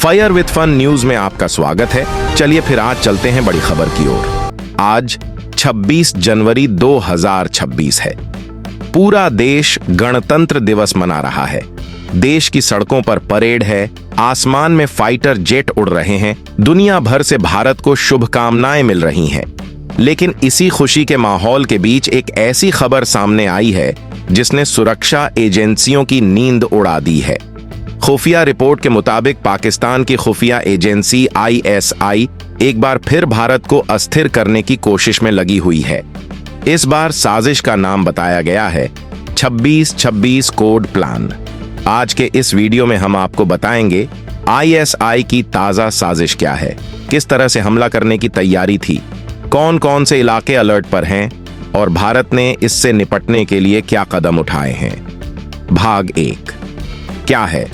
Fire with fun news में आपका स्वागत है। चलिए फिर आज चलते हैं बड़ी खबर की ओर। आज 26 जनवरी 2026 है। पूरा देश गणतंत्र दिवस मना रहा है। देश की सड़कों पर परेड है, आसमान में फाइटर जेट उड़ रहे हैं, दुनिया भर से भारत को शुभकामनाएं मिल रही हैं। लेकिन इसी खुशी के माहौल के बीच एक ऐसी खबर सामने आई है जिसने सुरक्षा एजेंसियों की नींद उड़ा दी है। खुफिया रिपोर्ट के मुताबिक पाकिस्तान की खुफिया एजेंसी ISI एक बार फिर भारत को अस्थिर करने की कोशिश में लगी हुई है। इस बार साजिश का नाम बताया गया है 2626 कोड प्लान। आज के इस वीडियो में हम आपको बताएंगे ISI की ताजा साजिश क्या है, किस तरह से हमला करने की तैयारी थी, कौन कौन से इलाके अलर्ट पर हैं और भारत ने इससे निपटने के लिए क्या कदम उठाए हैं। भाग 1 क्या है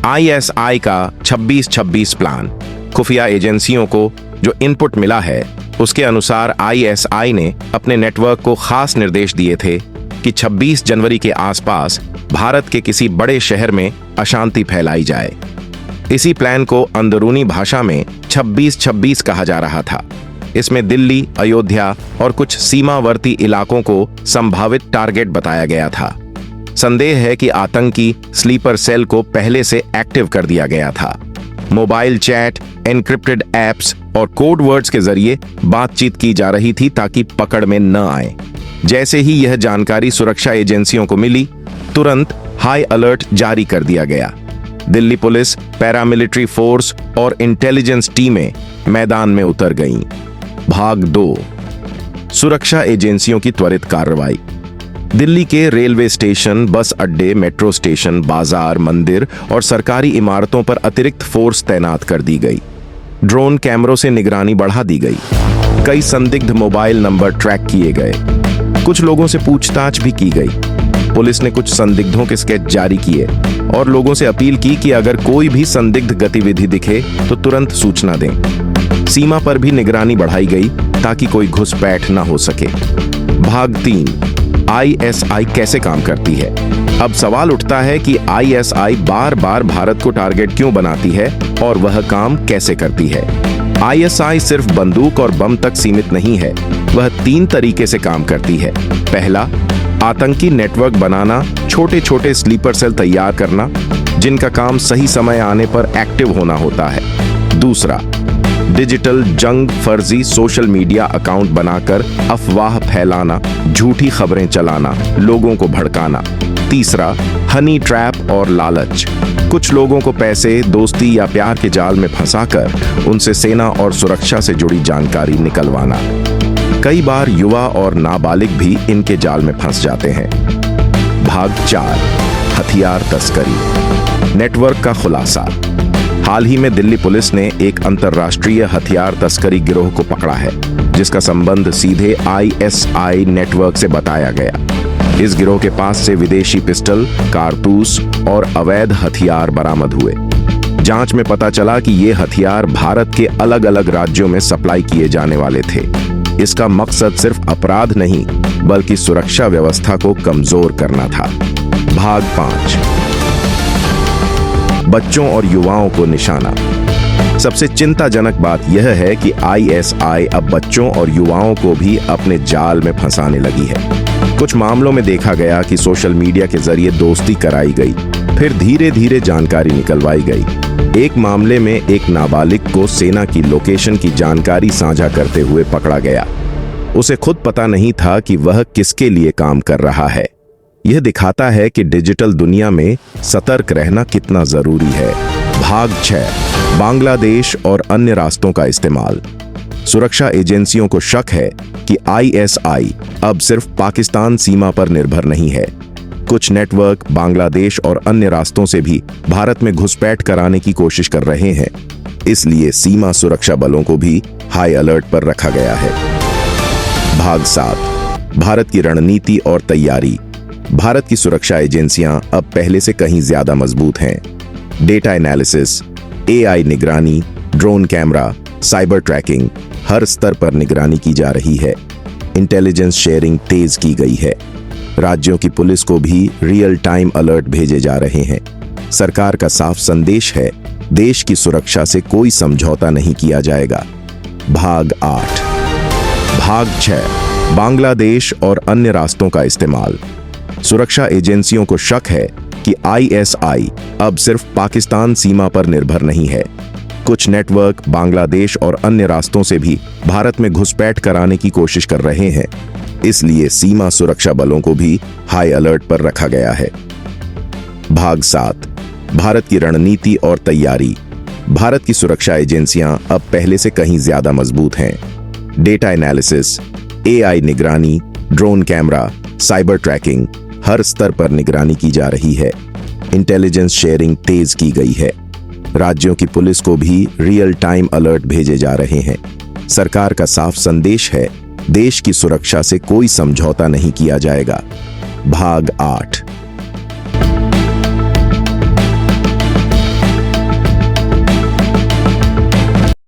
ISI का 2626 प्लान। खुफिया एजेंसियों को जो इनपुट मिला है उसके अनुसार ISI ने अपने नेटवर्क को खास निर्देश दिए थे कि 26 जनवरी के आसपास भारत के किसी बड़े शहर में अशांति फैलाई जाए। इसी प्लान को अंदरूनी भाषा में 2626 कहा जा रहा था। इसमें दिल्ली, अयोध्या और कुछ सीमावर्ती इलाकों को संभावित टारगेट बताया गया था। संदेह है कि आतंकी स्लीपर सेल को पहले से एक्टिव कर दिया गया था। मोबाइल चैट, एन्क्रिप्टेड एप्स और कोड वर्ड्स के जरिए बातचीत की जा रही थी ताकि पकड़ में न आए। जैसे ही यह जानकारी सुरक्षा एजेंसियों को मिली, तुरंत हाई अलर्ट जारी कर दिया गया। दिल्ली पुलिस, पैरामिलिट्री फोर्स और इंटेलिजेंस टीमें मैदान में उतर गईं। भाग 2 सुरक्षा एजेंसियों की त्वरित कार्रवाई। दिल्ली के रेलवे स्टेशन, बस अड्डे, मेट्रो स्टेशन, बाजार, मंदिर और सरकारी इमारतों पर अतिरिक्त फोर्स तैनात कर दी गई। ड्रोन कैमरों से निगरानी बढ़ा दी गई। कई संदिग्ध मोबाइल नंबर ट्रैक किए गए। कुछ लोगों से पूछताछ भी की गई। पुलिस ने कुछ संदिग्धों के स्केच जारी किए और लोगों से अपील की कि अगर कोई भी संदिग्ध गतिविधि दिखे तो तुरंत सूचना दें। सीमा पर भी निगरानी बढ़ाई गई ताकि कोई घुसपैठ न हो सके। भाग 3 ISI कैसे काम करती है। अब सवाल उठता है कि ISI बार बार भारत को टारगेट क्यों बनाती है और वह काम कैसे करती है। ISI सिर्फ बंदूक और बम तक सीमित नहीं है, वह 3 तरीके से काम करती है। पहला, आतंकी नेटवर्क बनाना, छोटे छोटे स्लीपर सेल तैयार करना जिनका काम सही समय आने पर एक्टिव होना होता है। दूसरा, डिजिटल जंग, फर्जी सोशल मीडिया अकाउंट बनाकर अफवाह फैलाना, झूठी खबरें चलाना, लोगों को भड़काना। तीसरा, हनी ट्रैप और लालच, कुछ लोगों को पैसे, दोस्ती या प्यार के जाल में फंसाकर उनसे सेना और सुरक्षा से जुड़ी जानकारी निकलवाना। कई बार युवा और नाबालिग भी इनके जाल में फंस जाते हैं। भाग 4 हथियार तस्करी। नेटवर्क का खुलासा। हाल ही में दिल्ली पुलिस ने एक अंतर्राष्ट्रीय हथियार तस्करी गिरोह को पकड़ा है जिसका संबंध सीधे ISI नेटवर्क से बताया गया। इस गिरोह के पास से विदेशी पिस्टल, कारतूस और अवैध हथियार बरामद हुए। जांच में पता चला कि ये हथियार भारत के अलग अलग राज्यों में सप्लाई किए जाने वाले थे। इसका मकसद सिर्फ अपराध नहीं बल्कि सुरक्षा व्यवस्था को कमजोर करना था। भाग 5 बच्चों और युवाओं को निशाना। सबसे चिंताजनक बात यह है कि ISI अब बच्चों और युवाओं को भी अपने जाल में फंसाने लगी है। कुछ मामलों में देखा गया कि सोशल मीडिया के जरिए दोस्ती कराई गई, फिर धीरे धीरे जानकारी निकलवाई गई। एक मामले में एक नाबालिग को सेना की लोकेशन की जानकारी साझा करते हुए पकड़ा गया। उसे खुद पता नहीं था कि वह किसके लिए काम कर रहा है। यह दिखाता है कि डिजिटल दुनिया में सतर्क रहना कितना जरूरी है। भाग 6 बांग्लादेश और अन्य रास्तों का इस्तेमाल। सुरक्षा एजेंसियों को शक है कि ISI अब सिर्फ पाकिस्तान सीमा पर निर्भर नहीं है। कुछ नेटवर्क बांग्लादेश और अन्य रास्तों से भी भारत में घुसपैठ कराने की कोशिश कर रहे हैं। इसलिए सीमा सुरक्षा बलों को भी हाई अलर्ट पर रखा गया है। भाग 7 भारत की रणनीति और तैयारी। भारत की सुरक्षा एजेंसियां अब पहले से कहीं ज्यादा मजबूत हैं। डेटा एनालिसिस, AI निगरानी, ड्रोन कैमरा, साइबर ट्रैकिंग, हर स्तर पर निगरानी की जा रही है। इंटेलिजेंस शेयरिंग तेज की गई है। राज्यों की पुलिस को भी रियल टाइम अलर्ट भेजे जा रहे हैं। सरकार का साफ संदेश है देश की सुरक्षा से कोई समझौता नहीं किया जाएगा। भाग 8। भाग 6। बांग्लादेश और अन्य रास्तों का इस्तेमाल। सुरक्षा एजेंसियों को शक है कि आईएसआई अब सिर्फ पाकिस्तान सीमा पर निर्भर नहीं है। कुछ नेटवर्क बांग्लादेश और अन्य रास्तों से भी भारत में घुसपैठ कराने की कोशिश कर रहे हैं। इसलिए सीमा सुरक्षा बलों को भी हाई अलर्ट पर रखा गया है। भाग 7। भारत की रणनीति और तैयारी। भारत की सुरक्षा एजेंसियां अब पहले से कहीं ज्यादा मजबूत हैं। डेटा एनालिसिस, एआई निगरानी, ड्रोन कैमरा, साइबर ट्रैकिंग, हर स्तर पर निगरानी की जा रही है। इंटेलिजेंस शेयरिंग तेज की गई है। राज्यों की पुलिस को भी रियल टाइम अलर्ट भेजे जा रहे हैं। सरकार का साफ संदेश है, देश की सुरक्षा से कोई समझौता नहीं किया जाएगा। भाग 8।